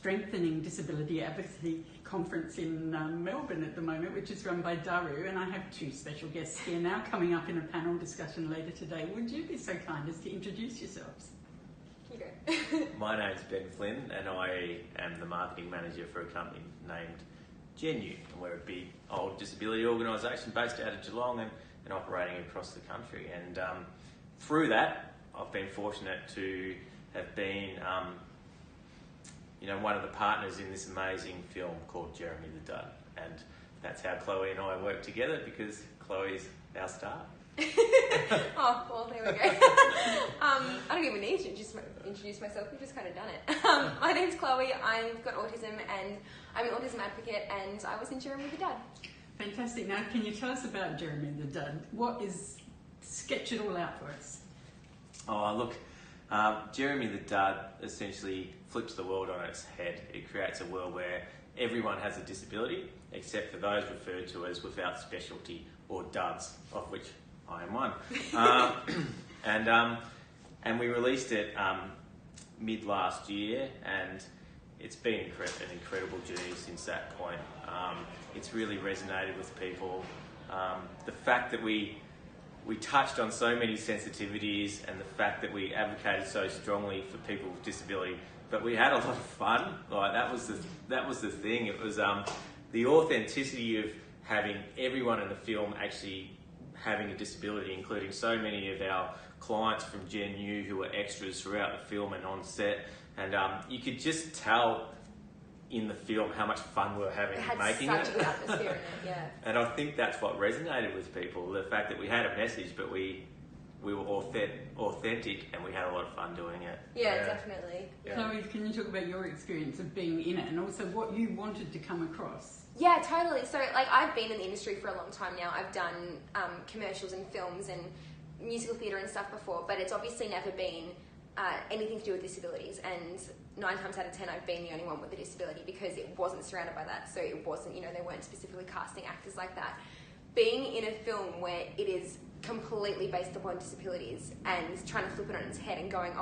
Strengthening Disability Advocacy Conference in Melbourne at the moment, which is run by Daru, and I have two special guests here now coming up in a panel discussion later today. Would you be so kind as to introduce yourselves? You go. My name's Ben Flynn, and I am the marketing manager for a company named Genu, and we're a big old disability organisation based out of Geelong and operating across the country. And through that, I've been fortunate to have been one of the partners in this amazing film called Jeremy the Dud, and that's how Chloe and I work together, because Chloe's our star. Oh, well, there we go. I don't even need to introduce myself, we've just kind of done it. My name's Chloe, I've got autism and I'm an autism advocate, and I was in Jeremy the Dud. Fantastic. Now, can you tell us about Jeremy the Dud? Sketch it all out for us. Oh, look, Jeremy the Dud essentially flips the world on its head. It creates a world where everyone has a disability, except for those referred to as without specialty, or duds, of which I am one. And we released it mid last year, and it's been an incredible journey since that point. It's really resonated with people. The fact that we touched on so many sensitivities, and the fact that we advocated so strongly for people with disability, but we had a lot of fun. Like that was the thing. It was the authenticity of having everyone in the film actually having a disability, including so many of our clients from Genu who were extras throughout the film and on set, and you could just tell in the film how much fun we were having making it. It had such a good atmosphere in it, yeah. And I think that's what resonated with people, the fact that we had a message, but we were authentic, and we had a lot of fun doing it. Yeah, definitely. Yeah. Chloe, can you talk about your experience of being in it, and also what you wanted to come across? Yeah, totally. So, I've been in the industry for a long time now. I've done commercials and films and musical theatre and stuff before, but it's obviously never been anything to do with disabilities. And 9 times out of 10, I've been the only one with a disability, because it wasn't surrounded by that. So it wasn't, they weren't specifically casting actors like that. Being in a film where it is completely based upon disabilities and trying to flip it on its head and going,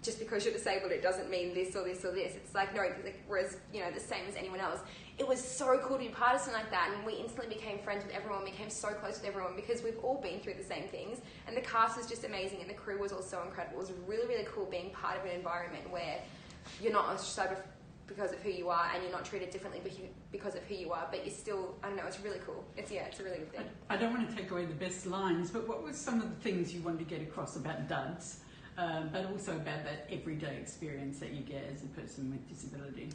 just because you're disabled, it doesn't mean this or this or this. It's like, no, whereas, the same as anyone else. It was so cool to be part of something like that, and we instantly became friends with everyone, became so close with everyone, because we've all been through the same things, and the cast was just amazing, and the crew was all so incredible. It was really, really cool being part of an environment where you're not ostracized because of who you are, and you're not treated differently because of who you are, but you're still, I don't know, it's really cool. It's a really good thing. I don't want to take away the best lines, but what were some of the things you wanted to get across about duds, but also about that everyday experience that you get as a person with disability?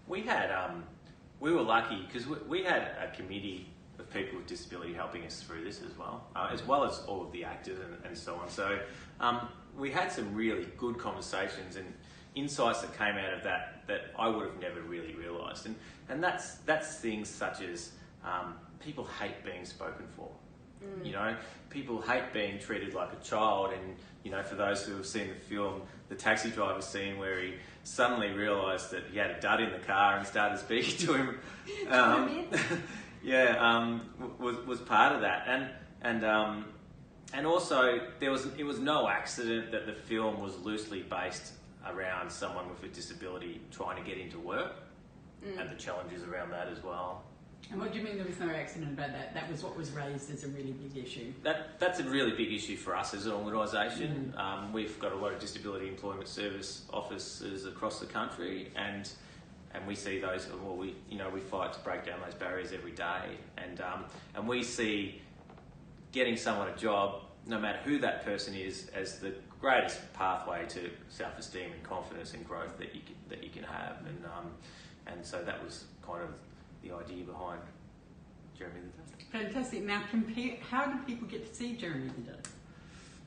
We were lucky, because we had a committee of people with disability helping us through this as well as all of the actors and so on. So we had some really good conversations and insights that came out of that I would have never really realised. And that's things such as people hate being spoken for. People hate being treated like a child, and for those who have seen the film, the taxi driver scene where he suddenly realised that he had a dud in the car and started speaking to him, was part of that, and also it was no accident that the film was loosely based around someone with a disability trying to get into work, and the challenges around that as well. And what do you mean there was no accident about that? That was what was raised as a really big issue. That's a really big issue for us as an organisation. We've got a lot of disability employment service offices across the country, and we see those. Well, we fight to break down those barriers every day, and we see getting someone a job, no matter who that person is, as the greatest pathway to self-esteem and confidence and growth that you can have, and so that was kind of the idea behind Jeremy the Dud. Fantastic. Now, how do people get to see Jeremy the Dud?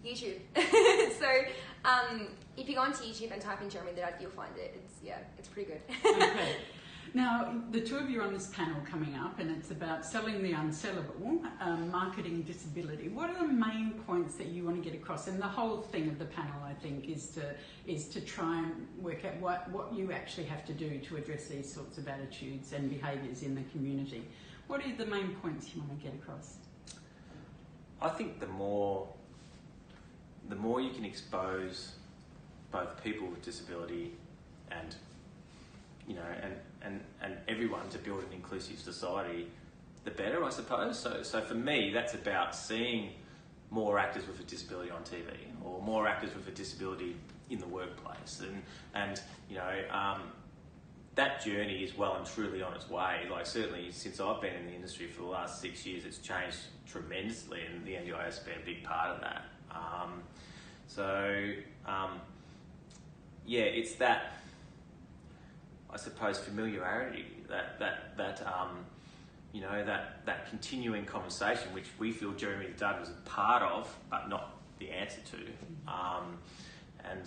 YouTube. So, if you go onto YouTube and type in Jeremy the Dud, you'll find it. It's pretty good. Okay. Now, the two of you are on this panel coming up, and it's about selling the unsellable, marketing disability. What are the main points that you want to get across? And the whole thing of the panel, I think, is to try and work out what you actually have to do to address these sorts of attitudes and behaviours in the community. What are the main points you want to get across? I think the more you can expose both people with disability and you know, and everyone to build an inclusive society, the better, I suppose. So for me, that's about seeing more actors with a disability on TV, or more actors with a disability in the workplace, and you know, that journey is well and truly on its way. Like, certainly since I've been in the industry for the last 6 years, it's changed tremendously, and the NDIS has been a big part of that. Yeah, it's that, I suppose, familiarity, that you know, that continuing conversation, which we feel Jeremy Dud was a part of, but not the answer to. And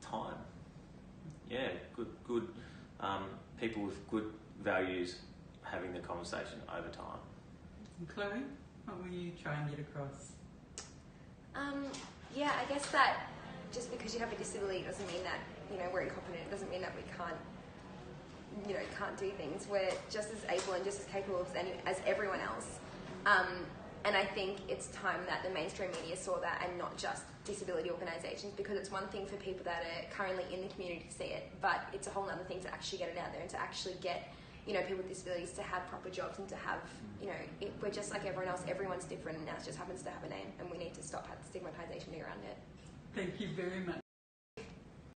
time. Yeah, good people with good values having the conversation over time. And Chloe, what will you try and get across? Yeah, I guess that just because you have a disability doesn't mean that, you know, we're incompetent. It doesn't mean that we can't do things. We're just as able and just as capable as everyone else. And I think it's time that the mainstream media saw that, and not just disability organisations, because it's one thing for people that are currently in the community to see it, but it's a whole other thing to actually get it out there and to actually get, you know, people with disabilities to have proper jobs and to have, you know, we're just like everyone else. Everyone's different, and ours just happens to have a name, and we need to stop stigmatisation around it. Thank you very much.